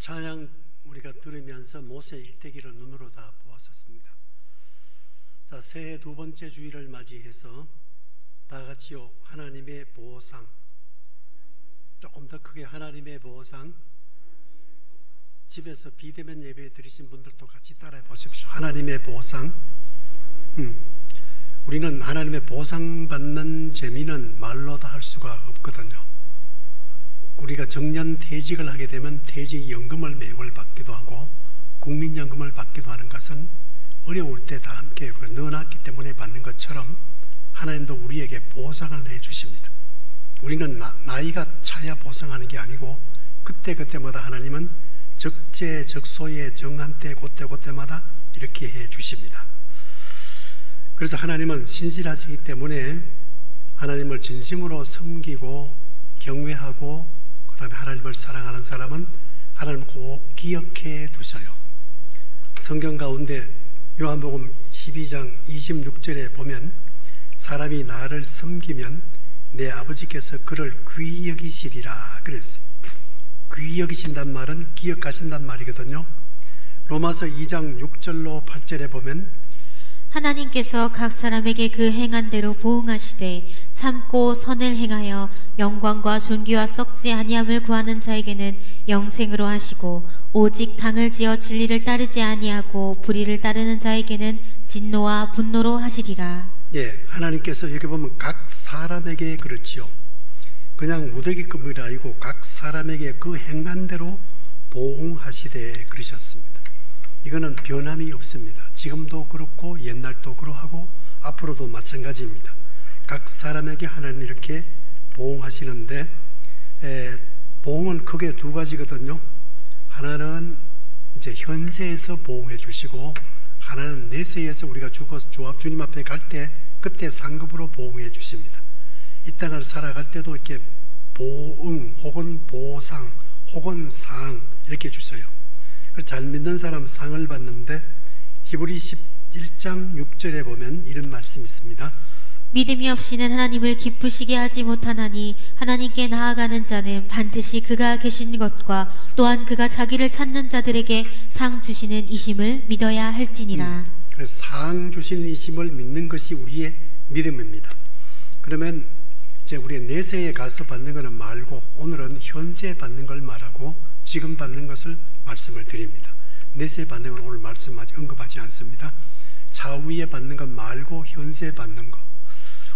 찬양 우리가 들으면서 모세 일대기를 눈으로 다 보았었습니다. 자, 새해 두 번째 주일을 맞이해서 다 같이요, 하나님의 보상, 조금 더 크게 하나님의 보상. 집에서 비대면 예배 드리신 분들도 같이 따라해 보십시오. 하나님의 보상. 우리는 하나님의 보상받는 재미는 말로 다 할 수가 없거든요. 우리가 정년 퇴직을 하게 되면 퇴직연금을 매월 받기도 하고 국민연금을 받기도 하는 것은 어려울 때 다 함께 우리가 넣어놨기 때문에 받는 것처럼 하나님도 우리에게 보상을 내주십니다. 우리는 나이가 차야 보상하는 게 아니고 그때그때마다 하나님은 적재적소에 정한 때 그때마다 이렇게 해 주십니다. 그래서 하나님은 신실하시기 때문에 하나님을 진심으로 섬기고 경외하고 그 다음에 하나님을 사랑하는 사람은 하나님을 꼭 기억해 두셔요. 성경 가운데 요한복음 12장 26절에 보면 사람이 나를 섬기면 내 아버지께서 그를 귀히 여기시리라 그랬어요. 귀히 여기신단 말은 기억하신단 말이거든요. 로마서 2장 6절로 8절에 보면 하나님께서 각 사람에게 그 행한 대로 보응하시되 참고 선을 행하여 영광과 존귀와 썩지 아니함을 구하는 자에게는 영생으로 하시고 오직 당을 지어 진리를 따르지 아니하고 불의를 따르는 자에게는 진노와 분노로 하시리라. 예, 하나님께서 여기 보면 각 사람에게 그렇지요. 그냥 무더기급이 아니고 각 사람에게 그 행한 대로 보응하시되 그러셨습니다. 이거는 변함이 없습니다. 지금도 그렇고 옛날도 그러하고 앞으로도 마찬가지입니다. 각 사람에게 하나님 이렇게 보응하시는데 보응은 크게 두 가지거든요. 하나는 이제 현세에서 보응해 주시고 하나는 내세에서 우리가 주님 앞에 갈 때 그때 상급으로 보응해 주십니다. 이 땅을 살아갈 때도 이렇게 보응 혹은 보상 혹은 상 이렇게 주세요. 잘 믿는 사람 상을 받는데 히브리 11장 6절에 보면 이런 말씀이 있습니다. 믿음이 없이는 하나님을 기쁘시게 하지 못하나니 하나님께 나아가는 자는 반드시 그가 계신 것과 또한 그가 자기를 찾는 자들에게 상 주시는 이심을 믿어야 할지니라. 그래서 상 주시는 이심을 믿는 것이 우리의 믿음입니다. 그러면 이제 우리 내세에 가서 받는 것은 말고 오늘은 현세에 받는 걸 말하고 지금 받는 것을 말씀을 드립니다. 내세에 받는 건 오늘 언급하지 않습니다. 차후에 받는 것 말고 현세에 받는 것.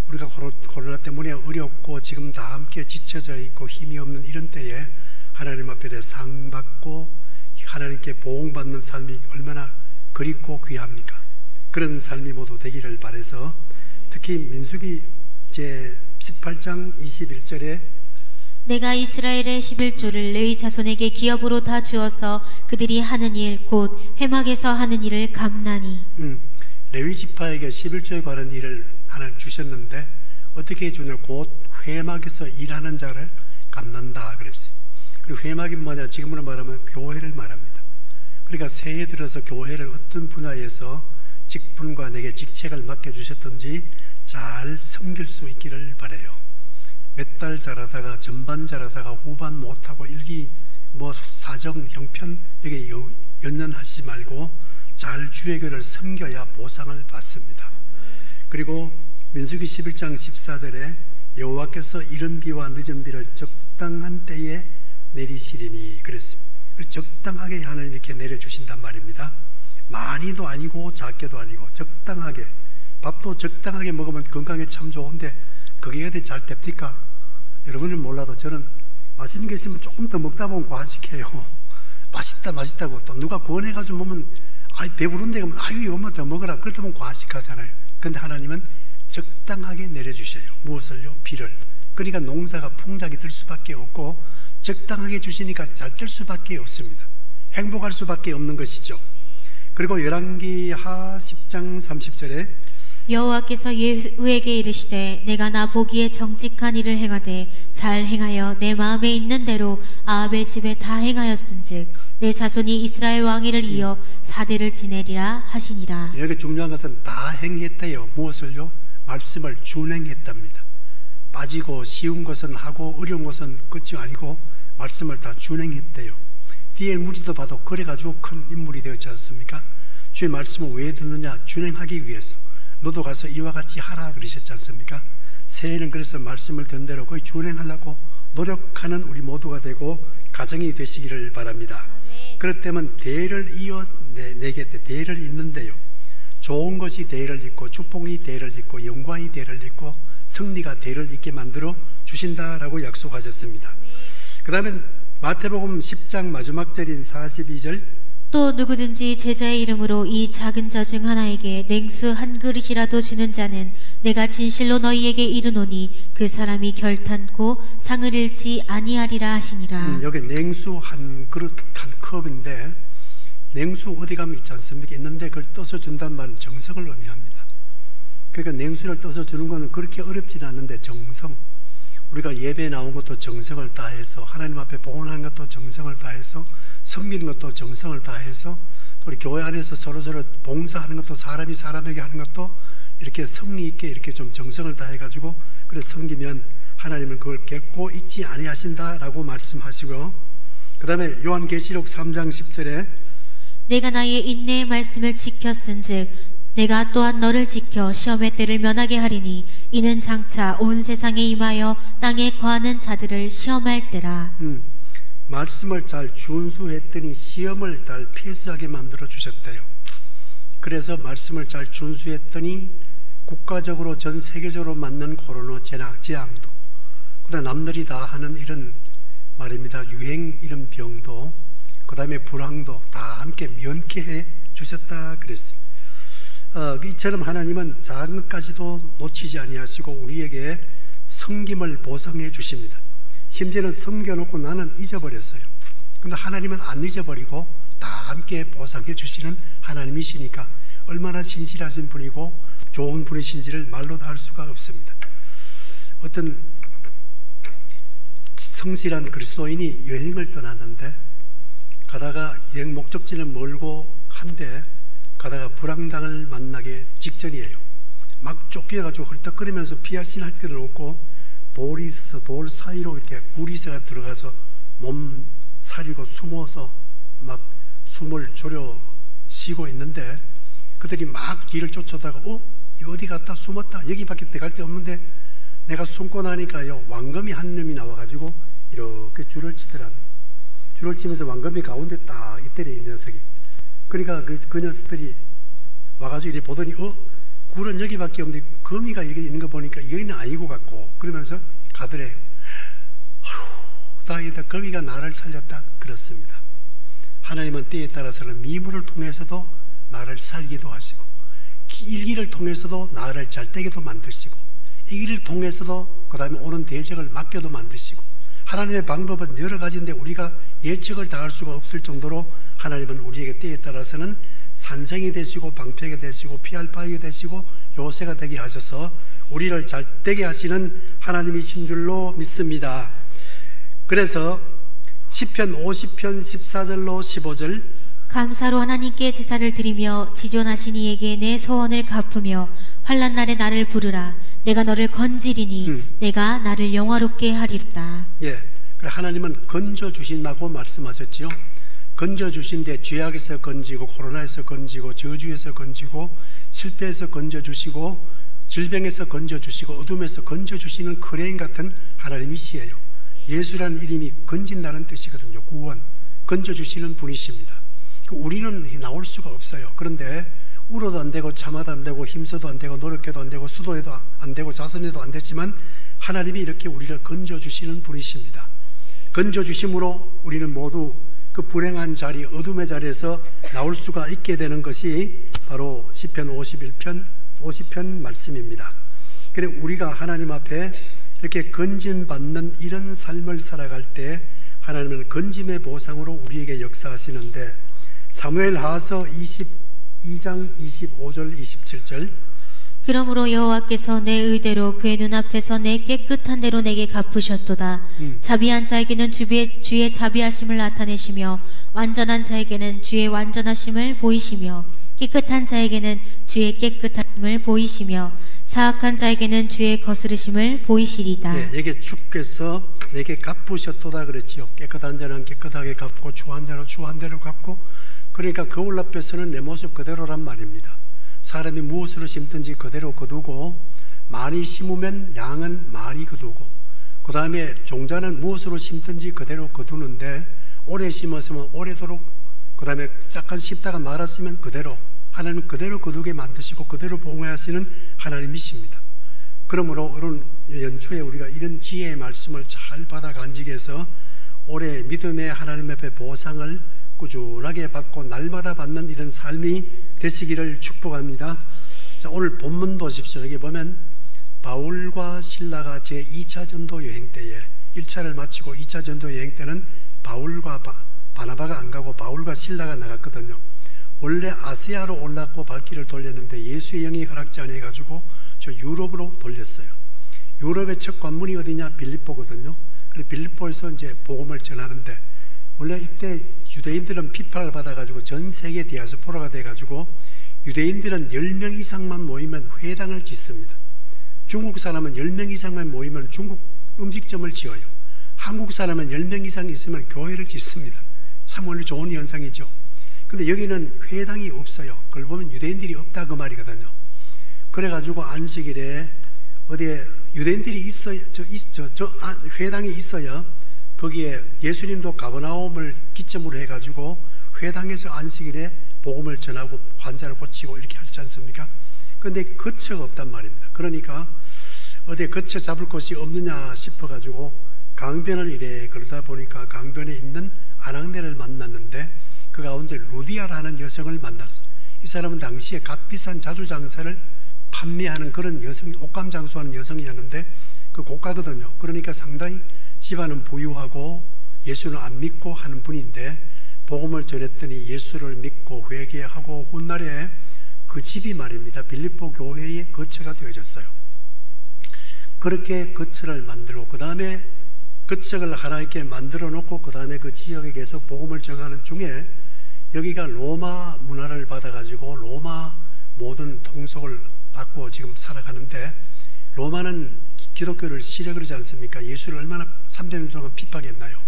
우리가 코로나 때문에 어렵고 지금 다 함께 지쳐져 있고 힘이 없는 이런 때에 하나님 앞에 상 받고 하나님께 보응받는 삶이 얼마나 그립고 귀합니까? 그런 삶이 모두 되기를 바라서 특히 민수기 제 18장 21절에 내가 이스라엘의 11조를 레위 자손에게 기업으로 다 주어서 그들이 하는 일 곧 회막에서 하는 일을 갚나니. 레위 지파에게 11조에 관한 일을 하나 주셨는데 어떻게 해주냐? 곧 회막에서 일하는 자를 갚는다 그랬어요. 그리고 회막이 뭐냐? 지금으로 말하면 교회를 말합니다. 그러니까 새해 들어서 교회를 어떤 분야에서 직분과 내게 직책을 맡겨주셨든지 잘 섬길 수 있기를 바라요. 몇 달 잘하다가 전반 잘하다가 후반 못하고 사정 형편 여기 연연하지 말고 잘 주의 교를 섬겨야 보상을 받습니다. 그리고 민수기 11장 14절에 여호와께서 이른 비와 늦은 비를 적당한 때에 내리시리니 그랬습니다. 적당하게 하나님 이렇게 내려주신단 말입니다. 많이도 아니고 작게도 아니고 적당하게. 밥도 적당하게 먹으면 건강에 참 좋은데 그게 어디 잘 됩니까? 여러분은 몰라도 저는 맛있는 게 있으면 조금 더 먹다 보면 과식해요. 맛있다고 또 누가 권해가지고 보면 배부른데 그러면 이것만 더 먹어라. 그러다 보면 과식하잖아요. 그런데 하나님은 적당하게 내려주셔요. 무엇을요? 비를. 그러니까 농사가 풍작이 될 수밖에 없고 적당하게 주시니까 잘 될 수밖에 없습니다. 행복할 수밖에 없는 것이죠. 그리고 열왕기하 10장 30절에 여호와께서 예후에게 이르시되 내가 나 보기에 정직한 일을 행하되 잘 행하여 내 마음에 있는 대로 아합의 집에 다 행하였은즉 내 자손이 이스라엘 왕위를 이어 4대를 지내리라 하시니라. 여기 중요한 것은 다 행했대요. 무엇을요? 말씀을 준행했답니다. 빠지고 쉬운 것은 하고 어려운 것은 끝이 아니고 말씀을 다 준행했대요. D.L. 무디도 봐도 그래가지고 큰 인물이 되었지 않습니까? 주의 말씀을 왜 듣느냐? 준행하기 위해서. 너도 가서 이와 같이 하라 그러셨지 않습니까? 새해는 그래서 말씀을 듣는 대로 거의 준행하려고 노력하는 우리 모두가 되고 가정이 되시기를 바랍니다. 그렇다면 대를 이어내게 대를 잇는데요. 좋은 것이 대를 잇고 축복이 대를 잇고 영광이 대를 잇고 승리가 대를 잇게 만들어 주신다라고 약속하셨습니다. 그 다음에 마태복음 10장 마지막 절인 42절 또 누구든지 제자의 이름으로 이 작은 자 중 하나에게 냉수 한 그릇이라도 주는 자는 내가 진실로 너희에게 이르노니 그 사람이 결탄코 상을 잃지 아니하리라 하시니라. 여기 냉수 한 그릇 한 컵인데 냉수 어디 가면 있지 않습니까? 있는데 그걸 떠서 준다는 말은 정성을 의미합니다. 그러니까 냉수를 떠서 주는 것은 그렇게 어렵지는 않은데 정성, 우리가 예배에 나온 것도 정성을 다해서 하나님 앞에 봉헌하는 것도 정성을 다해서 섬기는 것도 정성을 다해서 또 우리 교회 안에서 서로서로 봉사하는 것도 사람이 사람에게 하는 것도 이렇게 성리 있게 이렇게 좀 정성을 다해가지고 그래 섬기면 하나님은 그걸 결코 잊지 아니하신다라고 말씀하시고 그 다음에 요한계시록 3장 10절에 내가 나의 인내의 말씀을 지켰은즉 내가 또한 너를 지켜 시험의 때를 면하게 하리니 이는 장차 온 세상에 임하여 땅에 거하는 자들을 시험할 때라. 말씀을 잘 준수했더니 시험을 잘 피하게 만들어 주셨대요. 그래서 말씀을 잘 준수했더니 국가적으로 전 세계적으로 맞는 코로나 재앙도 그다음 남들이 다 하는 이런 말입니다. 유행 이런 병도 그 다음에 불황도 다 함께 면케해 주셨다 그랬어요. 이처럼 하나님은 작은 것까지도 놓치지 아니하시고 우리에게 섬김을 보상해 주십니다. 심지어는 섬겨놓고 나는 잊어버렸어요. 근데 하나님은 안 잊어버리고 다 함께 보상해 주시는 하나님이시니까 얼마나 신실하신 분이고 좋은 분이신지를 말로 다 할 수가 없습니다. 어떤 성실한 그리스도인이 여행을 떠났는데 가다가 여행 목적지는 멀고 한데 가다가 불황당을 만나기 직전이에요. 막 쫓겨가지고 헐떡거리면서 피할 할 길은 없고 돌이 있어서 돌 사이로 이렇게 구리새가 들어가서 몸 사리고 숨어서 막 숨을 졸여 쉬고 있는데 그들이 막 뒤를 쫓아다가 이거 어디 갔다 숨었다 여기밖에 갈 데 없는데 내가 숨고 나니까요 왕검이 한 놈이 나와가지고 이렇게 줄을 치더랍니다. 줄을 치면서 왕검이 가운데 딱 이때려 있는 녀석이 그러니까 그 녀석들이 와가지고 이렇게 보더니 굴은 여기밖에 없는데 거미가 이렇게 있는 거 보니까 여기는 아니고 같고 그러면서 가더래요. 다행이다 거미가 나를 살렸다 그렇습니다. 하나님은 때에 따라서는 미물을 통해서도 나를 살기도 하시고 일기를 통해서도 나를 잘되게도 만드시고 이 일을 통해서도 그 다음에 오는 대적을 맡겨도 만드시고 하나님의 방법은 여러 가지인데 우리가 예측을 다 할 수가 없을 정도로 하나님은 우리에게 때에 따라서는 산성이 되시고 방패가 되시고 피할 바위가 되시고 요새가 되게 하셔서 우리를 잘되게 하시는 하나님이신 줄로 믿습니다. 그래서 시편 50편 14절로 15절 감사로 하나님께 제사를 드리며 지존하신 이에게 내 소원을 갚으며 환난 날에 나를 부르라. 내가 너를 건지리니 내가 나를 영화롭게 하리로다. 예, 하나님은 건져주신다고 말씀하셨지요. 건져주신데 죄악에서 건지고 코로나에서 건지고 저주에서 건지고 실패에서 건져주시고 질병에서 건져주시고 어둠에서 건져주시는 크레인 같은 하나님이시에요. 예수라는 이름이 건진다는 뜻이거든요. 구원, 건져주시는 분이십니다. 우리는 나올 수가 없어요. 그런데 울어도 안 되고 참아도 안 되고 힘써도 안 되고 노력해도 안 되고 수도해도 안 되고 자선해도 안 되지만 하나님이 이렇게 우리를 건져주시는 분이십니다. 건져주심으로 우리는 모두 그 불행한 자리, 어둠의 자리에서 나올 수가 있게 되는 것이 바로 시편 50편 말씀입니다. 그래 우리가 하나님 앞에 이렇게 건짐받는 이런 삶을 살아갈 때 하나님은 건짐의 보상으로 우리에게 역사하시는데 사무엘하서 22장 25절 27절 그러므로 여호와께서 내 의대로 그의 눈앞에서 내 깨끗한 대로 내게 갚으셨도다. 자비한 자에게는 주의 자비하심을 나타내시며 완전한 자에게는 주의 완전하심을 보이시며 깨끗한 자에게는 주의 깨끗함을 보이시며 사악한 자에게는 주의 거스르심을 보이시리다. 네, 여기 주께서 내게 갚으셨도다 그랬지요. 깨끗한 자는 깨끗하게 갚고 추한 자는 추한 대로 갚고. 그러니까 거울 앞에서는 내 모습 그대로란 말입니다. 사람이 무엇으로 심든지 그대로 거두고, 많이 심으면 양은 많이 거두고, 그 다음에 종자는 무엇으로 심든지 그대로 거두는데, 오래 심었으면 오래도록, 그 다음에 잠깐 심다가 말았으면 그대로, 하나님은 그대로 거두게 만드시고 그대로 보응하시는 하나님이십니다. 그러므로 이런 연초에 우리가 이런 지혜의 말씀을 잘 받아 간직히 해서 올해 믿음의 하나님 앞에 보상을 꾸준하게 받고 날마다 받는 이런 삶이 되시기를 축복합니다. 자, 오늘 본문 보십시오. 여기 보면 바울과 실라가 제2차 전도 여행 때에 1차를 마치고 2차 전도 여행 때는 바울과 바나바가 안 가고 바울과 실라가 나갔거든요. 원래 아시아로 올랐고 발길을 돌렸는데 예수의 영이 허락지 않아 가지고 저 유럽으로 돌렸어요. 유럽의 첫 관문이 어디냐? 빌립보거든요. 그래서 빌립보에서 이제 복음을 전하는데, 원래 이때 유대인들은 비판을 받아가지고 전 세계 디아스포라가 돼가지고 유대인들은 10명 이상만 모이면 회당을 짓습니다. 중국 사람은 10명 이상만 모이면 중국 음식점을 지어요. 한국 사람은 10명 이상 있으면 교회를 짓습니다. 참 원래 좋은 현상이죠. 근데 여기는 회당이 없어요. 그걸 보면 유대인들이 없다 그 말이거든요. 그래가지고 안식일에 어디에 유대인들이 있어야, 회당이 있어야 거기에 예수님도 가버나움을 기점으로 해가지고 회당에서 안식일에 복음을 전하고 환자를 고치고 이렇게 하시지 않습니까? 그런데 거처가 없단 말입니다. 그러니까 어디에 거처 잡을 곳이 없느냐 싶어가지고 강변을 이래 그러다 보니까 강변에 있는 아낙네를 만났는데 그 가운데 루디아라는 여성을 만났어요. 이 사람은 당시에 값비싼 자주장사를 판매하는 그런 여성, 옷감 장수하는 여성이었는데 그 고가거든요. 그러니까 상당히 집안은 부유하고 예수는 안 믿고 하는 분인데 복음을 전했더니 예수를 믿고 회개하고 훗날에 그 집이 말입니다. 빌립보 교회의 거처가 되어졌어요. 그렇게 거처를 만들고 그 다음에 거처를 하나님께 만들어 놓고 그 다음에 그 지역에 계속 복음을 전하는 중에 여기가 로마 문화를 받아가지고 로마 모든 통속을 받고 지금 살아가는데, 로마는 기독교를 싫어 그러지 않습니까? 예수를 얼마나 300년 동안 핍박했나요?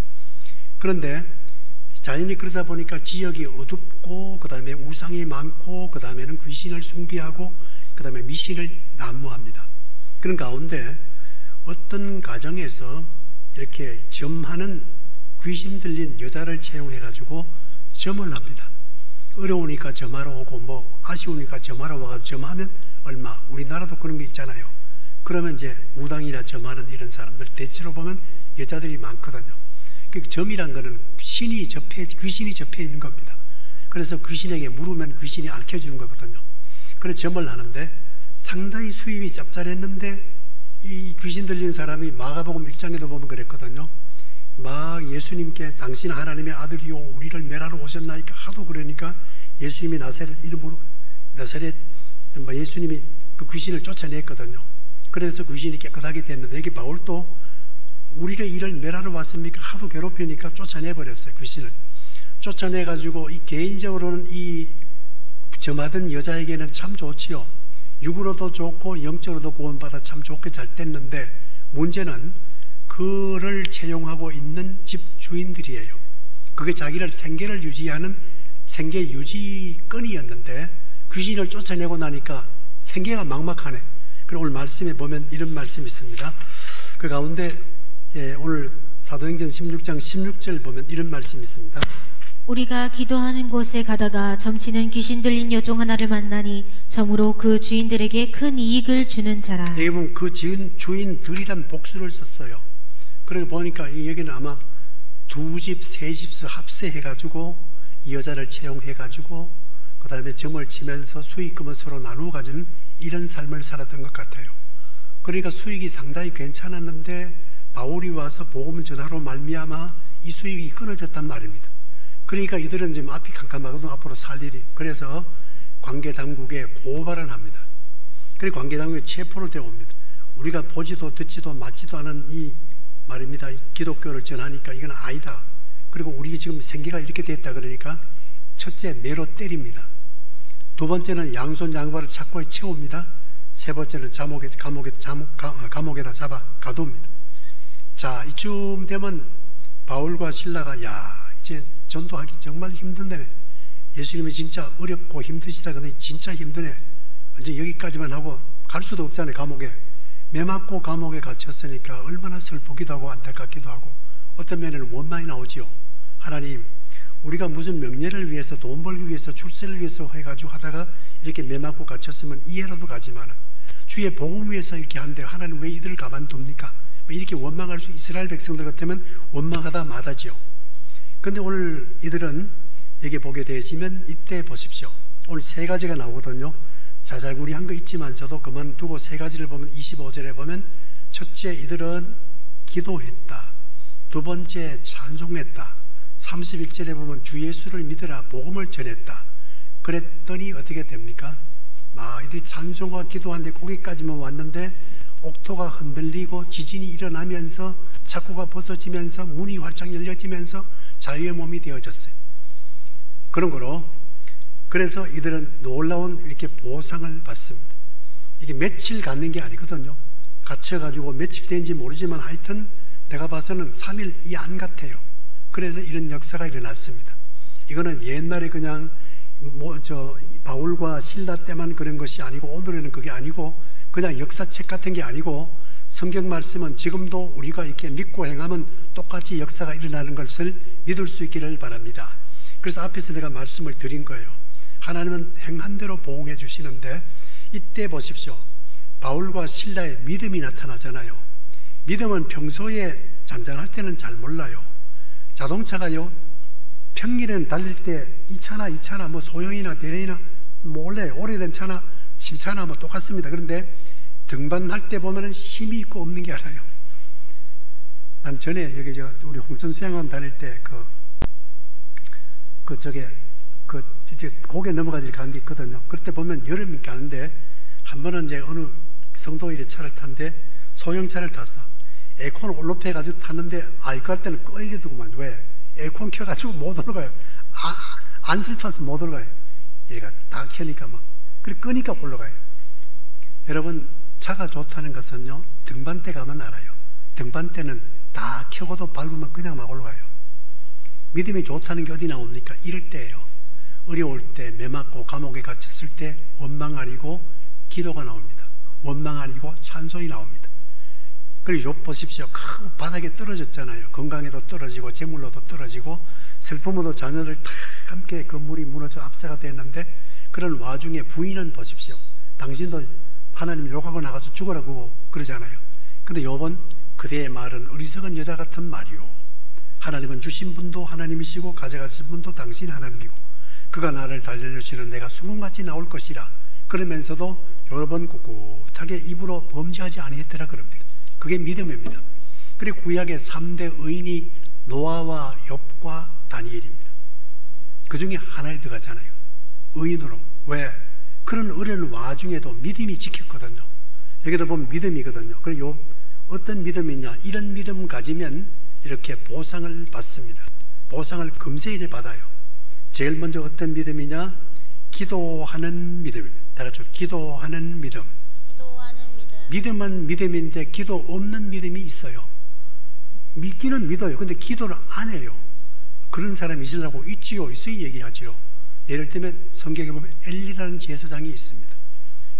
그런데 자연히 그러다 보니까 지역이 어둡고 그 다음에 우상이 많고 그 다음에는 귀신을 숭배하고 그 다음에 미신을 난무합니다. 그런 가운데 어떤 가정에서 이렇게 점하는 귀신 들린 여자를 채용해가지고 점을 합니다. 어려우니까 점하러 오고 뭐 아쉬우니까 점하러 와가지고 점하면 얼마, 우리나라도 그런 게 있잖아요. 그러면 이제 무당이나 점하는 이런 사람들 대체로 보면 여자들이 많거든요. 그 점이란 거는 귀신이 접해 있는 겁니다. 그래서 귀신에게 물으면 귀신이 알려주는 거거든요. 그래서 점을 하는데 상당히 수입이 짭짤했는데 이 귀신 들린 사람이 마가복음 1장에도 보면 그랬거든요. 막 예수님께 당신 하나님의 아들이요 우리를 멸하러 오셨나이까 하도 그러니까 예수님이 나사렛 이름으로 예수님이 그 귀신을 쫓아냈거든요. 그래서 귀신이 깨끗하게 됐는데 여기 바울도 우리를 이를 멸하러 왔습니까? 하도 괴롭히니까 쫓아내버렸어요. 귀신을 쫓아내가지고 이 개인적으로는 이 점하던 여자에게는 참 좋지요. 육으로도 좋고 영적으로도 구원받아 참 좋게 잘 됐는데 문제는 그를 채용하고 있는 집 주인들이에요. 그게 자기를 생계를 유지하는 생계 유지건이었는데 귀신을 쫓아내고 나니까 생계가 막막하네. 그리고 오늘 말씀에 보면 이런 말씀이 있습니다. 그 가운데 오늘 사도행전 16장 16절 보면 이런 말씀이 있습니다. 우리가 기도하는 곳에 가다가 점치는 귀신 들린 여종 하나를 만나니 점으로 그 주인들에게 큰 이익을 주는 자라. 여기 보면 그 주인들이란 복수를 썼어요. 그러고 보니까 여기는 아마 두 집, 세 집에서 합세해가지고 이 여자를 채용해가지고 그 다음에 점을 치면서 수익금을 서로 나누어 가지는 이런 삶을 살았던 것 같아요. 그러니까 수익이 상당히 괜찮았는데 바울이 와서 복음을 전하러 말미암아 이 수익이 끊어졌단 말입니다. 그러니까 이들은 지금 앞이 캄캄하거든 앞으로 살 일이. 그래서 관계당국에 고발을 합니다. 그리고 관계당국에 체포를 대옵니다. 우리가 보지도 듣지도 맞지도 않은 이 말입니다. 이 기독교를 전하니까 이건 아니다. 그리고 우리 지금 생계가 이렇게 됐다 그러니까 첫째 매로 때립니다. 두 번째는 양손 양발을 착고에 채웁니다. 세 번째는 감옥에다 잡아 가둡니다. 자, 이쯤 되면 바울과 실라가 야, 이제 전도하기 정말 힘든데네. 예수님이 진짜 어렵고 힘드시다. 근데 진짜 힘드네. 이제 여기까지만 하고 갈 수도 없잖아요. 감옥에. 매 맞고 감옥에 갇혔으니까 얼마나 슬프기도 하고 안타깝기도 하고 어떤 면에는 원망이 나오지요. 하나님, 우리가 무슨 명예를 위해서 돈 벌기 위해서 출세를 위해서 해가지고 하다가 이렇게 매 맞고 갇혔으면 이해라도 가지만은 주의 복음 위해서 이렇게 하는데 하나님 왜 이들을 가만둡니까? 이렇게 원망할 수 이스라엘 백성들 같으면 원망하다 마다지요. 근데 오늘 이들은 여기 보게 되시면 이때 보십시오. 오늘 세 가지가 나오거든요. 자잘구리한 거 있지만서도 그만두고 세 가지를 보면 25절에 보면 첫째, 이들은 기도했다. 두 번째, 찬송했다. 31절에 보면 주 예수를 믿으라 복음을 전했다. 그랬더니 어떻게 됩니까? 이들이 찬송과 기도하는데 거기까지만 왔는데 옥토가 흔들리고 지진이 일어나면서 착고가 벗어지면서 문이 활짝 열려지면서 자유의 몸이 되어졌어요. 그런 거로 그래서 이들은 놀라운 이렇게 보상을 받습니다. 이게 며칠 갖는 게 아니거든요. 갇혀가지고 며칠 된지 모르지만 하여튼 내가 봐서는 3일 이 안 같아요. 그래서 이런 역사가 일어났습니다. 이거는 옛날에 그냥 바울과 실라 때만 그런 것이 아니고 오늘에는 그게 아니고 그냥 역사책 같은 게 아니고 성경 말씀은 지금도 우리가 이렇게 믿고 행하면 똑같이 역사가 일어나는 것을 믿을 수 있기를 바랍니다. 그래서 앞에서 내가 말씀을 드린 거예요. 하나님은 행한 대로 보응해 주시는데 이때 보십시오. 바울과 실라의 믿음이 나타나잖아요. 믿음은 평소에 잔잔할 때는 잘 몰라요. 자동차가요, 평일에는 달릴 때 이 차나 뭐 소형이나 대형이나 몰래 오래된 차나 신차나 뭐 똑같습니다. 그런데 등반할 때 보면은 힘이 있고 없는 게 알아요. 난 전에 여기 우리 홍천 수양원 다닐 때 이제 고개 넘어가지 가는 게 있거든요. 그때 보면 여름이 가는데 한 번은 이제 어느 성도일에 차를 탔는데 소형차를 탔어. 에어컨 올로페 가지고 탔는데 이거 할 때는 꺼야 되더구만. 왜? 에어컨 켜가지고 못 올라가요. 안 슬퍼서 못 올라가요. 얘가 다 켜니까 막. 그래 끄니까 올라가요. 여러분, 차가 좋다는 것은요, 등반대 가면 알아요. 등반대는 다 켜고도 밟으면 그냥 막 올라가요. 믿음이 좋다는 게 어디 나옵니까? 이럴 때예요. 어려울 때, 매 맞고 감옥에 갇혔을 때 원망 아니고 기도가 나옵니다. 원망 아니고 찬송이 나옵니다. 그리고 욥 보십시오. 큰 바닥에 떨어졌잖아요. 건강에도 떨어지고 재물로도 떨어지고 슬픔으로 자녀들 다 함께 건물이 무너져 압사가 됐는데 그런 와중에 부인은 보십시오. 당신도 하나님 욕하고 나가서 죽으라고 그러잖아요. 근데 욥은 그대의 말은 어리석은 여자 같은 말이요. 하나님은 주신 분도 하나님이시고 가져가신 분도 당신 하나님이고 그가 나를 달려주시는 내가 수금같이 나올 것이라. 그러면서도 여러 번 꿋꿋하게 입으로 범죄하지 아니했더라 그럽니다. 그게 믿음입니다. 그리고 구약의 3대 의인이 노아와 욥과 다니엘입니다. 그 중에 하나에 들어가잖아요. 의인으로. 왜? 그런 어려운 와중에도 믿음이 지켰거든요. 여기도 보면 믿음이거든요. 그리고 어떤 믿음이냐? 이런 믿음 가지면 이렇게 보상을 받습니다. 보상을 금세일에 받아요. 제일 먼저 어떤 믿음이냐? 기도하는 믿음입니다. 다 같이 기도하는 믿음. 믿음은 믿음인데 기도 없는 믿음이 있어요. 믿기는 믿어요. 근데 기도를 안 해요. 그런 사람이 있으려고 있지요. 있어야 얘기하지요. 예를 들면 성경에 보면 엘리라는 제사장이 있습니다.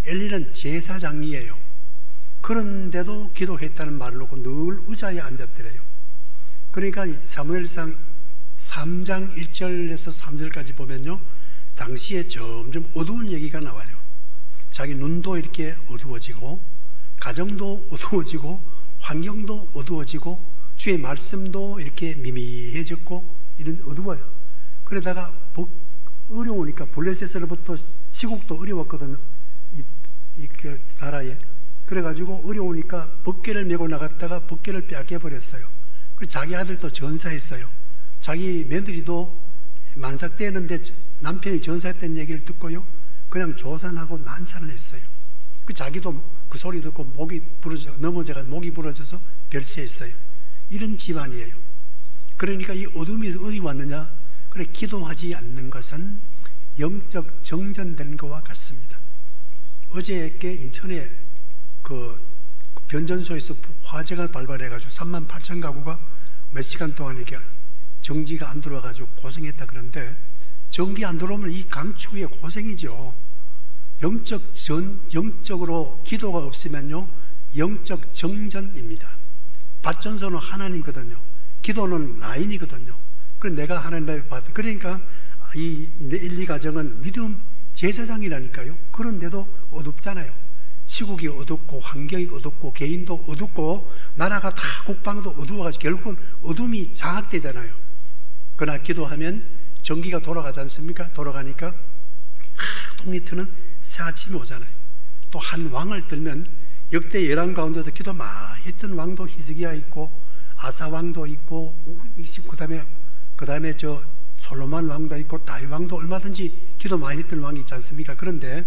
엘리는 제사장이에요. 그런데도 기도했다는 말을 놓고 늘 의자에 앉았더래요. 그러니까 사무엘상 3장 1절에서 3절까지 보면요, 당시에 점점 어두운 얘기가 나와요. 자기 눈도 이렇게 어두워지고 가정도 어두워지고 환경도 어두워지고 주의 말씀도 이렇게 미미해졌고 이런 어두워요. 그러다가 어려우니까 블레셋으로부터 시국도 어려웠거든요. 그 나라에. 그래가지고 어려우니까 법궤를 메고 나갔다가 법궤를 빼앗겨버렸어요. 그리고 자기 아들도 전사했어요. 자기 며느리도 만삭되는데 남편이 전사했다는 얘기를 듣고요, 그냥 조산하고 난산을 했어요. 그 자기도 그 소리 듣고 목이 부러져 넘어져가 목이 부러져서 별세했어요. 이런 집안이에요. 그러니까 이 어둠이 어디 왔느냐? 그래, 기도하지 않는 것은 영적 정전된 것과 같습니다. 어저께 인천에 그 변전소에서 화재가 발발해가지고 38,000 가구가 몇 시간 동안 이렇게 전기가 안 들어와가지고 고생했다 그러는데, 전기 안 들어오면 이 강추위에 고생이죠. 영적으로 기도가 없으면요, 영적 정전입니다. 발전소는 하나님거든요. 기도는 라인이거든요. 그래서 내가 하나님 앞에 받은, 그러니까 이 1, 2가정은 믿음 제사장이라니까요. 그런데도 어둡잖아요. 시국이 어둡고 환경이 어둡고 개인도 어둡고 나라가 다 국방도 어두워가지고 결국은 어둠이 장악되잖아요. 그러나 기도하면 전기가 돌아가지 않습니까? 돌아가니까 하루 이틀은 새 아침이 오잖아요. 또 한 왕을 들면 역대 열왕 가운데도 기도 많이 했던 왕도 히스기야 있고 아사 왕도 있고 그다음에 저 솔로몬 왕도 있고 다윗 왕도 얼마든지 기도 많이 했던 왕이 있지 않습니까? 그런데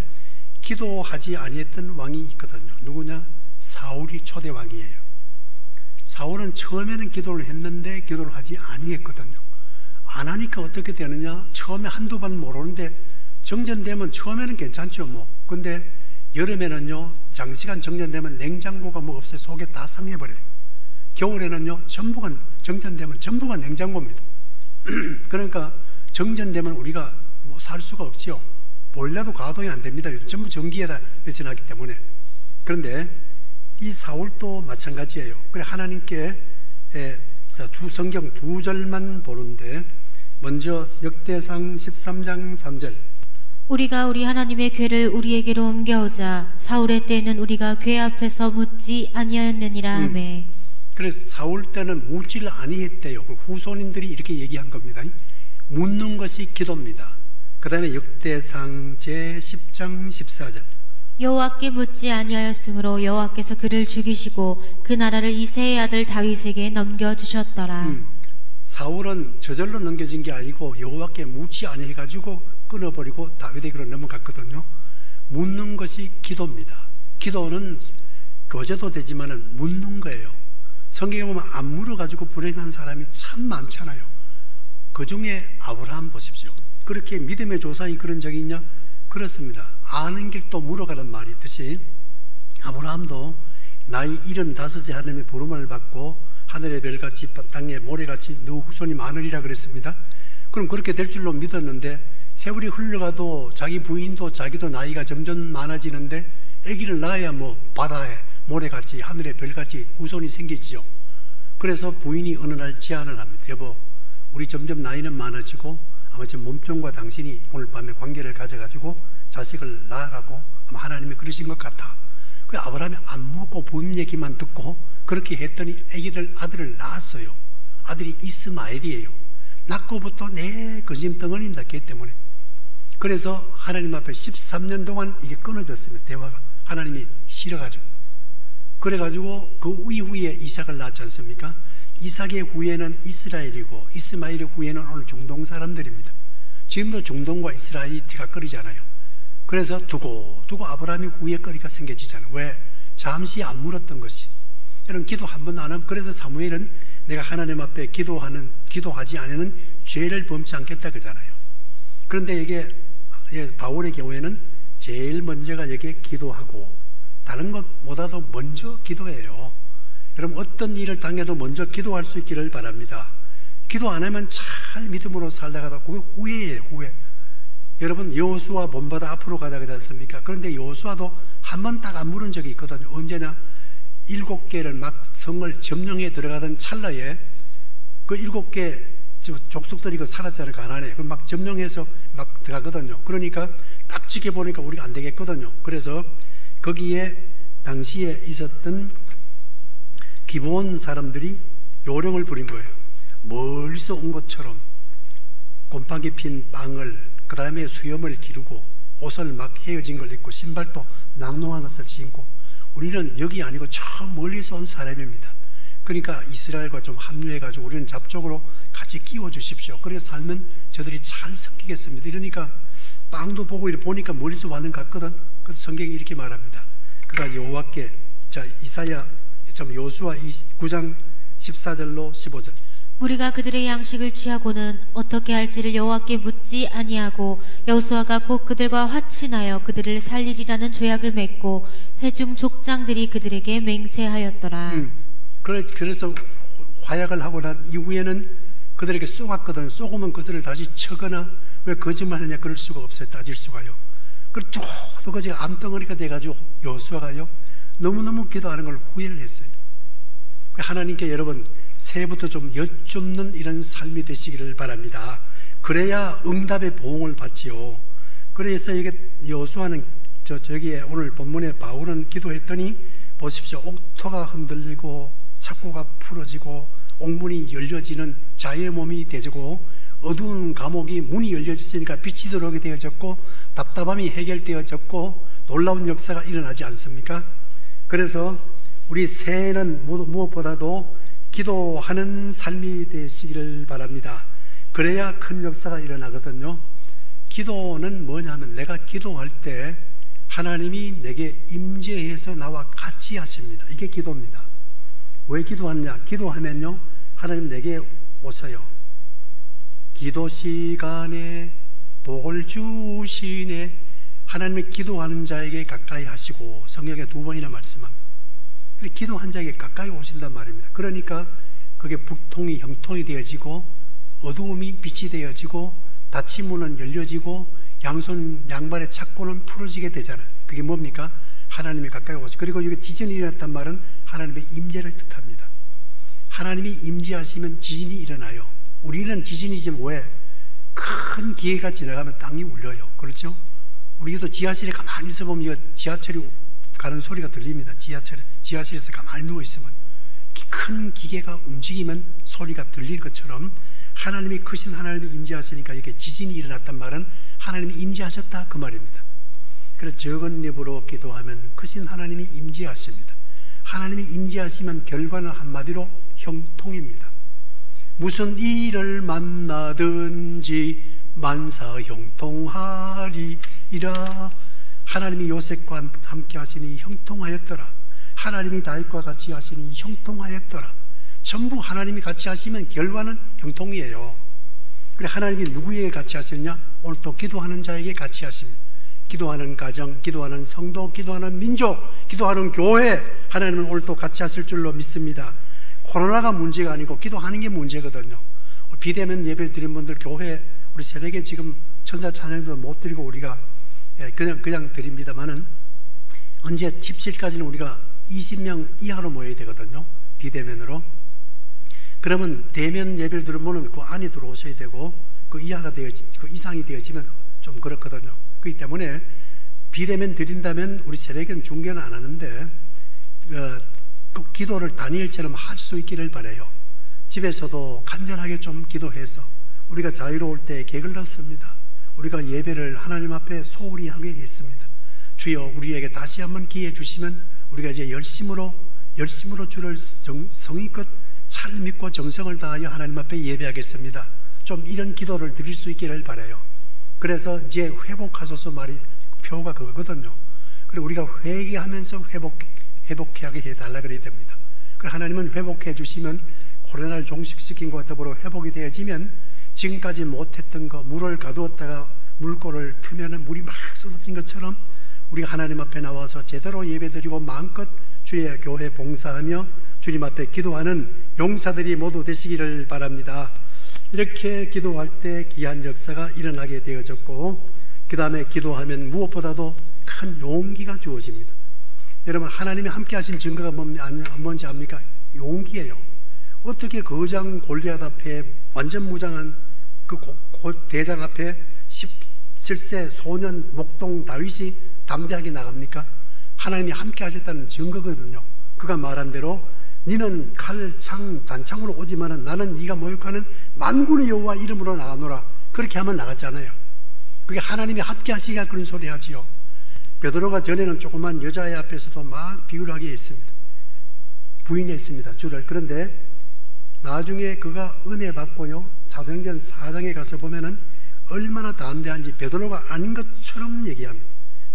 기도하지 아니했던 왕이 있거든요. 누구냐? 사울이 초대 왕이에요. 사울은 처음에는 기도를 했는데 기도를 하지 아니했거든요. 안 하니까 어떻게 되느냐? 처음에 한두 번 모르는데 정전되면 처음에는 괜찮죠 뭐. 근데 여름에는요, 장시간 정전되면 냉장고가 뭐 없어요. 속에 다 상해버려요. 겨울에는요, 전부가 정전되면 전부가 냉장고입니다. 그러니까 정전되면 우리가 뭐 살 수가 없지요. 보일러도 가동이 안 됩니다. 전부 전기에다 배치하기 때문에. 그런데 이 사울도 마찬가지예요. 그래 하나님께 성경 두 절만 보는데, 먼저 역대상 13장 3절. 우리가 우리 하나님의 궤를 우리에게로 옮겨오자 사울의 때에는 우리가 궤 앞에서 묻지 아니하였느니라 하매. 그래서 사울 때는 묻지를 아니했대요. 후손인들이 이렇게 얘기한 겁니다. 묻는 것이 기도입니다. 그 다음에 역대상 제10장 14절. 여호와께 묻지 아니하였으므로 여호와께서 그를 죽이시고 그 나라를 이새의 아들 다윗에게 넘겨주셨더라. 사울은 저절로 넘겨진 게 아니고 여호와께 묻지 아니해가지고 끊어버리고 다윗에게로 넘어갔거든요. 묻는 것이 기도입니다. 기도는 교제도 되지만 묻는 거예요. 성경에 보면 안 물어가지고 불행한 사람이 참 많잖아요. 그 중에 아브라함 보십시오. 그렇게 믿음의 조상이 그런 적이 있냐? 그렇습니다. 아는 길도 물어가는 말이 있듯이 아브라함도 나이 75세 하나님의 부름을 받고 하늘의 별같이 땅의 모래같이 너 후손이 많으리라 그랬습니다. 그럼 그렇게 될 줄로 믿었는데 세월이 흘러가도 자기 부인도 자기도 나이가 점점 많아지는데 아기를 낳아야 뭐 바다에 모래같이 하늘의 별같이 후손이 생기지요. 그래서 부인이 어느 날 제안을 합니다. 여보, 우리 점점 나이는 많아지고 아마 지금 몸종과 당신이 오늘 밤에 관계를 가져가지고 자식을 낳으라고 아마 하나님이 그러신 것 같아. 그 아브라함이 안 묻고 부인 얘기만 듣고 그렇게 했더니 아들을 낳았어요. 아들이 이스마엘이에요. 낳고부터 내 거짓덩어리 낳기 때문에. 그래서 하나님 앞에 13년 동안 이게 끊어졌습니다. 대화가. 하나님이 싫어가지고. 그래가지고 그 이후에 이삭을 낳았지 않습니까? 이삭의 후예는 이스라엘이고 이스마엘의 후예는 오늘 중동 사람들입니다. 지금도 중동과 이스라엘이 티가 끓이잖아요. 그래서 두고 아브라함이 후예거리가 생겨지잖아요. 왜? 잠시 안 물었던 것이. 이런 기도 한 번 안 하면, 그래서 사무엘은 내가 하나님 앞에 기도하지 않으면 죄를 범치 않겠다 그러잖아요. 그런데 이게 바울의 경우에는 제일 먼저가 여기에 기도하고 다른 것보다도 먼저 기도해요. 여러분 어떤 일을 당해도 먼저 기도할 수 있기를 바랍니다. 기도 안 하면 잘 믿음으로 살다가도 그게 후회예요. 후회. 여러분 여호수아 본받아 앞으로 가자 그러지 않습니까? 그런데 여호수아도 한 번 딱 안 물은 적이 있거든요. 언제냐? 7개를 막 성을 점령해 들어가던 찰나에 그 7개 족속들이 그 살았잖아요. 가나안에. 그럼 막 점령해서 막 들어가거든요. 그러니까 딱 지켜보니까 우리가 안 되겠거든요. 그래서 거기에 당시에 있었던 기브온 사람들이 요령을 부린 거예요. 멀리서 온 것처럼 곰팡이 핀 빵을, 그 다음에 수염을 기르고 옷을 막 헤어진 걸 입고 신발도 낭농한 것을 신고, 우리는 여기 아니고 저 멀리서 온 사람입니다. 그러니까 이스라엘과 좀 합류해가지고 우리는 잡적으로 같이 끼워 주십시오. 그렇게 살면 저들이 잘 섞이겠습니다. 이러니까 빵도 보고 이렇게 보니까 멀리서 왔는 것 같거든. 그래서 성경이 이렇게 말합니다. 그가 여호와께, 자 이사야 참 여호수아 9장 14절로 15절. 우리가 그들의 양식을 취하고는 어떻게 할지를 여호와께 묻지 아니하고 여호수아가 곧 그들과 화친하여 그들을 살리리라는 조약을 맺고 회중 족장들이 그들에게 맹세하였더라. 그래서 화약을 하고 난 이후에는 그들에게 쏘았거든. 쏘고면 그들을 다시 쳐거나 왜 거짓말하냐 그럴 수가 없어요. 따질 수가요. 그리고 또 그지가 암덩어리가 돼가지고 여호수아가요 너무너무 기도하는 걸 후회를 했어요. 하나님께 여러분 새해부터 좀 여쭙는 이런 삶이 되시기를 바랍니다. 그래야 응답의 보응을 받지요. 그래서 이게 여호수아는 저기에 오늘 본문에 바울은 기도했더니 보십시오. 옥토가 흔들리고 착고가 풀어지고 옥문이 열려지는 자의 몸이 되고 어두운 감옥이 문이 열려졌으니까 빛이 들어오게 되어졌고 답답함이 해결되어졌고 놀라운 역사가 일어나지 않습니까? 그래서 우리 새해는 무엇보다도 기도하는 삶이 되시기를 바랍니다. 그래야 큰 역사가 일어나거든요. 기도는 뭐냐면 내가 기도할 때 하나님이 내게 임재해서 나와 같이 하십니다. 이게 기도입니다. 왜 기도하느냐? 기도하면요 하나님 내게 오셔요. 기도 시간에 복을 주시네. 하나님의 기도하는 자에게 가까이 하시고 성경에 2번이나 말씀합니다. 기도한 자에게 가까이 오신단 말입니다. 그러니까 그게 북통이 형통이 되어지고 어두움이 빛이 되어지고 닫힌 문은 열려지고 양손 양발의 착고는 풀어지게 되잖아요. 그게 뭡니까? 하나님이 가까이 오시. 그리고 이게 지진이 일어났단 말은 하나님의 임재를 뜻합니다. 하나님이 임재하시면 지진이 일어나요. 우리는 지진이지만 왜? 큰 기계가 지나가면 땅이 울려요. 그렇죠? 우리도 지하실에 가만히 있어보면 지하철이 가는 소리가 들립니다. 지하실에서 가만히 누워있으면 큰 기계가 움직이면 소리가 들릴 것처럼 하나님이 크신 하나님이 임재하시니까 이게 지진이 일어났단 말은 하나님이 임재하셨다 그 말입니다. 그래서 적은 입으로 기도하면 크신 하나님이 임재하십니다. 하나님이 임재하시면 결과는 한마디로 형통입니다. 무슨 일을 만나든지 만사 형통하리이라. 하나님이 요셉과 함께 하시니 형통하였더라. 하나님이 다윗과 같이 하시니 형통하였더라. 전부 하나님이 같이 하시면 결과는 형통이에요. 그래 하나님이 누구에게 같이 하시느냐? 오늘 또 기도하는 자에게 같이 하십니다. 기도하는 가정, 기도하는 성도, 기도하는 민족, 기도하는 교회, 하나님은 오늘 또 같이 하실 줄로 믿습니다. 코로나가 문제가 아니고 기도하는 게 문제거든요. 비대면 예배 드린 분들 교회 우리 새벽에 지금 천사 찬양도 못 드리고 우리가 그냥 드립니다만은 언제 17까지는 우리가 20명 이하로 모여야 되거든요. 비대면으로. 그러면 대면 예배를 들으면 그 안에 들어오셔야 되고 그 이상이 되어지면 좀 그렇거든요. 그렇기 때문에 비대면 드린다면 우리 새벽엔 중계는 안 하는데 꼭 기도를 다니엘처럼 할 수 있기를 바라요. 집에서도 간절하게 좀 기도해서 우리가 자유로울 때 게을렀습니다. 우리가 예배를 하나님 앞에 소홀히 하게 했습니다. 주여 우리에게 다시 한번 기회 주시면 우리가 이제 열심으로 주를 성의껏 잘 믿고 정성을 다하여 하나님 앞에 예배하겠습니다. 좀 이런 기도를 드릴 수 있기를 바라요. 그래서 이제 회복하소서 말이 표가 그거거든요. 그리고 우리가 회개하면서 회복하게 해달라 그래야 됩니다. 그래서 하나님은 회복해 주시면 코로나를 종식시킨 것과 더불어 회복이 되어지면 지금까지 못했던 거, 물을 가두었다가 물꼬를 트면은 물이 막 쏟아진 것처럼 우리가 하나님 앞에 나와서 제대로 예배드리고 마음껏 주의 교회 봉사하며 주님 앞에 기도하는 용사들이 모두 되시기를 바랍니다. 이렇게 기도할 때 귀한 역사가 일어나게 되어졌고 그 다음에 기도하면 무엇보다도 큰 용기가 주어집니다. 여러분 하나님이 함께 하신 증거가 뭔지 압니까? 용기예요. 어떻게 거장 골리앗 앞에 완전 무장한 그 대장 앞에 17세 소년 목동 다윗이 담대하게 나갑니까? 하나님이 함께 하셨다는 증거거든요. 그가 말한 대로 니는 칼, 창, 단창으로 오지만은 나는 네가 모욕하는 만군의 여호와 이름으로 나가노라. 그렇게 하면 나갔잖아요. 그게 하나님이 함께 하시니까 그런 소리 하지요. 베드로가 전에는 조그만 여자애 앞에서도 막 비굴하게 했습니다. 부인했습니다. 주를. 그런데 나중에 그가 은혜 받고요. 사도행전 4장에 가서 보면은 얼마나 담대한지 베드로가 아닌 것처럼 얘기합니다.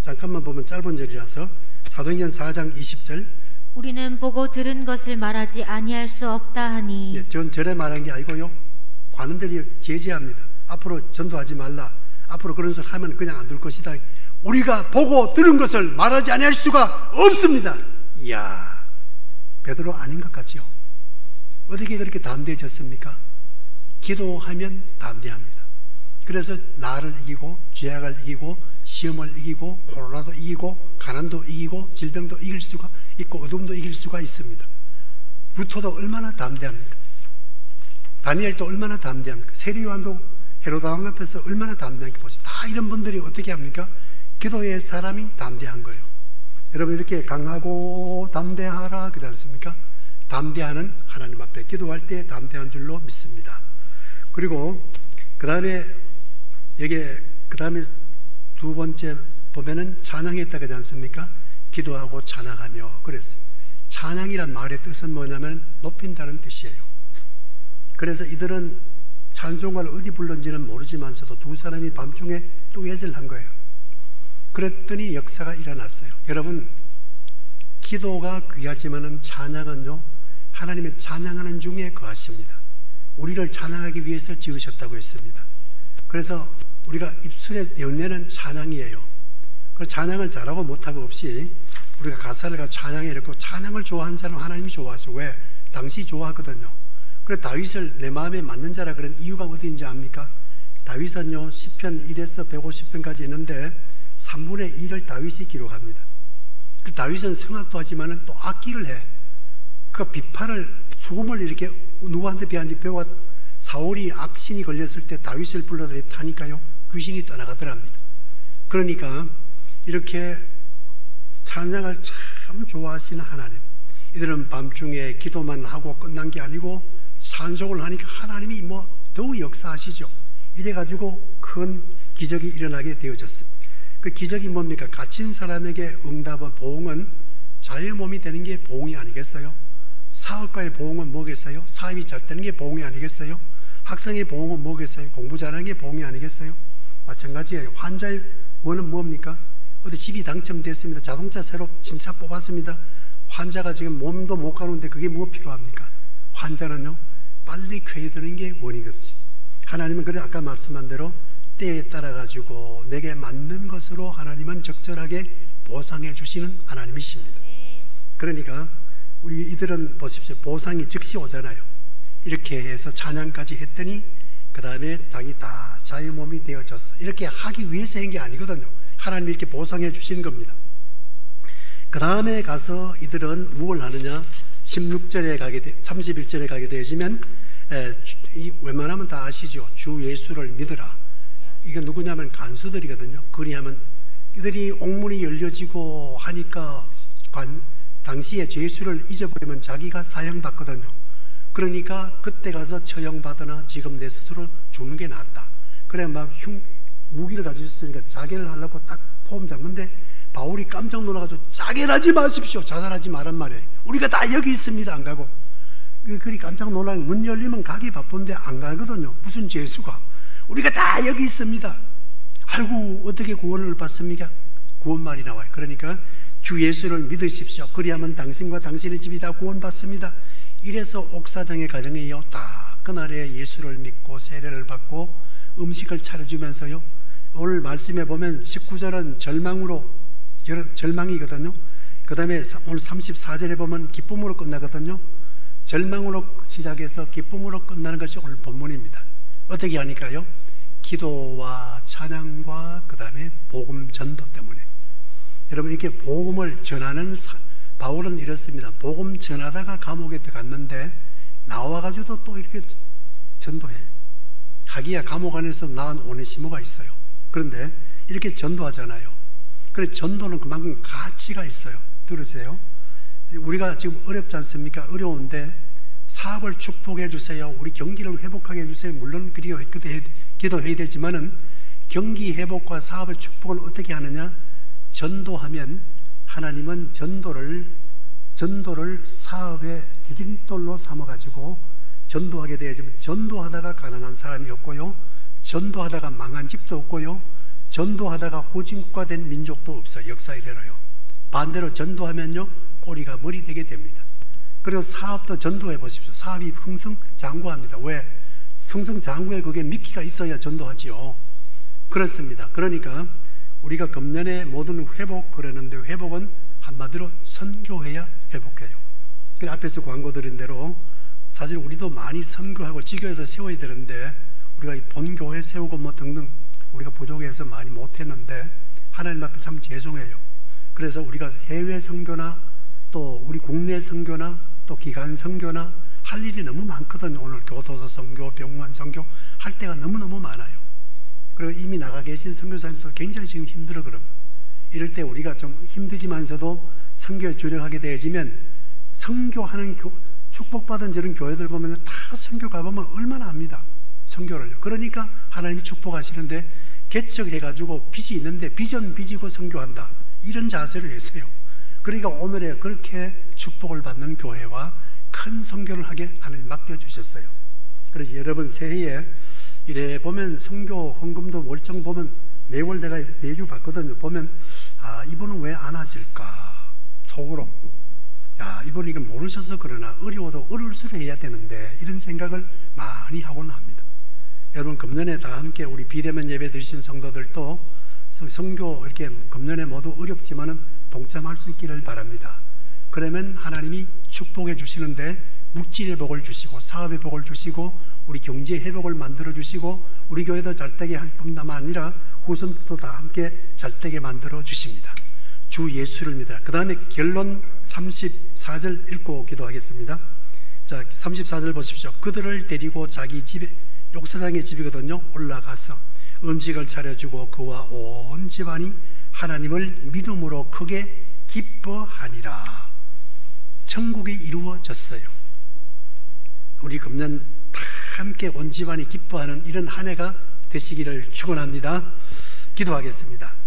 잠깐만 보면 짧은 절이라서 사도행전 4장 20절 우리는 보고 들은 것을 말하지 아니할 수 없다 하니. 예, 전 절에 말한 게 아니고요. 관원들이 제지합니다. 앞으로 전도하지 말라. 앞으로 그런 소리 하면 그냥 안 둘 것이다. 우리가 보고 들은 것을 말하지 아니할 수가 없습니다. 이야, 베드로 아닌 것 같죠? 어떻게 그렇게 담대해졌습니까? 기도하면 담대합니다. 그래서 나를 이기고 죄악을 이기고 시험을 이기고 코로나도 이기고 가난도 이기고 질병도 이길 수가 있고 어둠도 이길 수가 있습니다. 루터도 얼마나 담대합니까? 다니엘도 얼마나 담대합니까? 세리요한도 헤로드 왕 앞에서 얼마나 담대하게 보세요. 다 이런 분들이 어떻게 합니까? 기도의 사람이 담대한 거예요. 여러분 이렇게 강하고 담대하라 그러지 않습니까? 담대하는 하나님 앞에 기도할 때 담대한 줄로 믿습니다. 그리고 그 다음에 두 번째 보면은 찬양했다 그러지 않습니까? 기도하고 찬양하며 그랬어요. 찬양이란 말의 뜻은 뭐냐면 높인다는 뜻이에요. 그래서 이들은 찬송가를 어디 불렀는지는 모르지만서도 두 사람이 밤중에 듀엣을 한 거예요. 그랬더니 역사가 일어났어요. 여러분, 기도가 귀하지만은 찬양은요, 하나님의 찬양하는 중에 거하십니다. 우리를 찬양하기 위해서 지으셨다고 했습니다. 그래서 우리가 입술의 열매는 찬양이에요. 그 찬양을 잘하고 못하고 없이 우리가 가사를 가지고 찬양해 이렇게 찬양을 좋아하는 사람은 하나님이 좋아하세요. 왜? 당시 좋아하거든요. 그래서 다윗을 내 마음에 맞는 자라 그런 이유가 어디인지 압니까? 다윗은요, 시편 1에서 150편까지 있는데 3분의 1을 다윗이 기록합니다. 다윗은 성악도 하지만 또 악기를 해. 그 비판을, 수금을 이렇게 누구한테 배웠는지 배워. 사울이 악신이 걸렸을 때 다윗을 불러들이 타니까요, 귀신이 떠나가더랍니다. 그러니까 이렇게 찬양을 참 좋아하시는 하나님, 이들은 밤중에 기도만 하고 끝난 게 아니고 찬송을 하니까 하나님이 더욱 역사하시죠. 이래가지고 큰 기적이 일어나게 되어졌습니다. 그 기적이 뭡니까? 갇힌 사람에게 응답은, 보응은 자유의 몸이 되는 게 보응이 아니겠어요? 사업가의 보응은 뭐겠어요? 사업이 잘 되는 게 보응이 아니겠어요? 학생의 보응은 뭐겠어요? 공부 잘하는 게 보응이 아니겠어요? 마찬가지예요. 환자의 원은 뭡니까? 어디 집이 당첨됐습니다. 자동차 새로 신차 뽑았습니다. 환자가 지금 몸도 못 가는데 그게 뭐 필요합니까? 환자는요, 빨리 쾌유되는 게 원이거든요. 하나님은 그래 아까 말씀한 대로 때에 따라 가지고 내게 맞는 것으로 하나님은 적절하게 보상해 주시는 하나님이십니다. 그러니까 우리 이들은 보십시오. 보상이 즉시 오잖아요. 이렇게 해서 찬양까지 했더니 그 다음에 자기 다 자유 몸이 되어졌어. 이렇게 하기 위해서 한 게 아니거든요. 하나님이 이렇게 보상해 주시는 겁니다. 그 다음에 가서 이들은 뭘 하느냐? 16절에 31절에 가게 되어지면 웬만하면 다 아시죠? 주 예수를 믿으라. 이게 누구냐면 간수들이거든요. 그리하면 이들이 옥문이 열려지고 하니까 당시에 예수를 잊어버리면 자기가 사형받거든요. 그러니까 그때 가서 처형받으나 지금 내 스스로 죽는 게 낫다. 그래 막 무기를 가지셨으니까 자결을 하려고 딱 폼 잡는데 바울이 깜짝 놀라가지고 자결하지 마십시오. 자살하지 말란 말이에요. 우리가 다 여기 있습니다. 안 가고. 그리 깜짝 놀라면 문 열리면 가기 바쁜데 안 가거든요. 무슨 죄수가. 우리가 다 여기 있습니다. 아이고 어떻게 구원을 받습니까? 구원말이 나와요. 그러니까 주 예수를 믿으십시오. 그리하면 당신과 당신의 집이 다 구원받습니다. 이래서 옥사장의 가정이요, 다 그날에 예수를 믿고 세례를 받고 음식을 차려주면서요, 오늘 말씀에 보면 19절은 절망이거든요. 그 다음에 오늘 34절에 보면 기쁨으로 끝나거든요. 절망으로 시작해서 기쁨으로 끝나는 것이 오늘 본문입니다. 어떻게 하니까요? 기도와 찬양과 그 다음에 복음 전도 때문에. 여러분 이렇게 복음을 전하는 바울은 이렇습니다. 복음 전하다가 감옥에 들어갔는데 나와가지고도 또 이렇게 전도해요. 하기야 감옥 안에서 낳은 오네시모가 있어요. 그런데 이렇게 전도하잖아요. 그래서 전도는 그만큼 가치가 있어요. 들으세요. 우리가 지금 어렵지 않습니까? 어려운데 사업을 축복해 주세요. 우리 경기를 회복하게 해주세요. 물론 기도해야 되지만은 경기 회복과 사업의 축복을 어떻게 하느냐? 전도하면 하나님은 전도를 사업의 디딤돌로 삼아가지고 전도하게 되어지면 전도하다가 가난한 사람이 없고요, 전도하다가 망한 집도 없고요, 전도하다가 후진국가 된 민족도 없어요. 역사 이래로요. 반대로 전도하면요 꼬리가 머리 되게 됩니다. 그리고 사업도 전도해 보십시오. 사업이 흥성장구합니다. 왜? 승승장구에 그게 미끼가 있어야 전도하지요. 그렇습니다. 그러니까 우리가 금년에 모든 회복 그러는데 회복은 한마디로 선교해야 회복해요. 그래서 앞에서 광고 드린 대로 사실 우리도 많이 선교하고 지교회도 세워야 되는데 우리가 이 본교회 세우고 뭐 등등 우리가 부족해서 많이 못했는데 하나님 앞에 참 죄송해요. 그래서 우리가 해외 선교나 또 우리 국내 선교나 또 기간 선교나 할 일이 너무 많거든요. 오늘 교도소 선교, 병원 선교 할 때가 너무너무 많아요. 그리고 이미 나가 계신 선교사님도 굉장히 지금 힘들어 그럽니다. 이럴 때 우리가 좀 힘들지만서도 선교에 주력하게 되어지면 선교하는 축복받은 저런 교회들 보면 다 선교 가보면 얼마나 합니다. 선교를요. 그러니까 하나님이 축복하시는데 개척해가지고 빚이 있는데 비전 빚이고 선교한다. 이런 자세를 했어요. 그러니까 오늘에 그렇게 축복을 받는 교회와 큰 선교를 하게 하나님 맡겨주셨어요. 그래서 여러분 새해에 이래 보면 선교 헌금도 월정 보면 매월 내가 매주 받거든요. 보면 아 이분은 왜 안 하실까 속으로 야 이분은 이거 모르셔서 그러나 어려워도 어려울수록 해야 되는데 이런 생각을 많이 하곤 합니다. 여러분 금년에 다 함께 우리 비대면 예배 드리신 성도들도 선교 이렇게 금년에 모두 어렵지만은 동참할 수 있기를 바랍니다. 그러면 하나님이 축복해 주시는데 물질의 복을 주시고 사업의 복을 주시고 우리 경제 회복을 만들어 주시고 우리 교회도 잘되게 할 뿐만 아니라 후손도 다 함께 잘되게 만들어 주십니다. 주 예수를 믿어라. 그 다음에 결론 34절 읽고 기도하겠습니다. 자 34절 보십시오. 그들을 데리고 자기 집에 욕사장의 집이거든요. 올라가서 음식을 차려주고 그와 온 집안이 하나님을 믿음으로 크게 기뻐하니라. 천국이 이루어졌어요. 우리 금년 다 함께 온 집안이 기뻐하는 이런 한 해가 되시기를 축원합니다. 기도하겠습니다.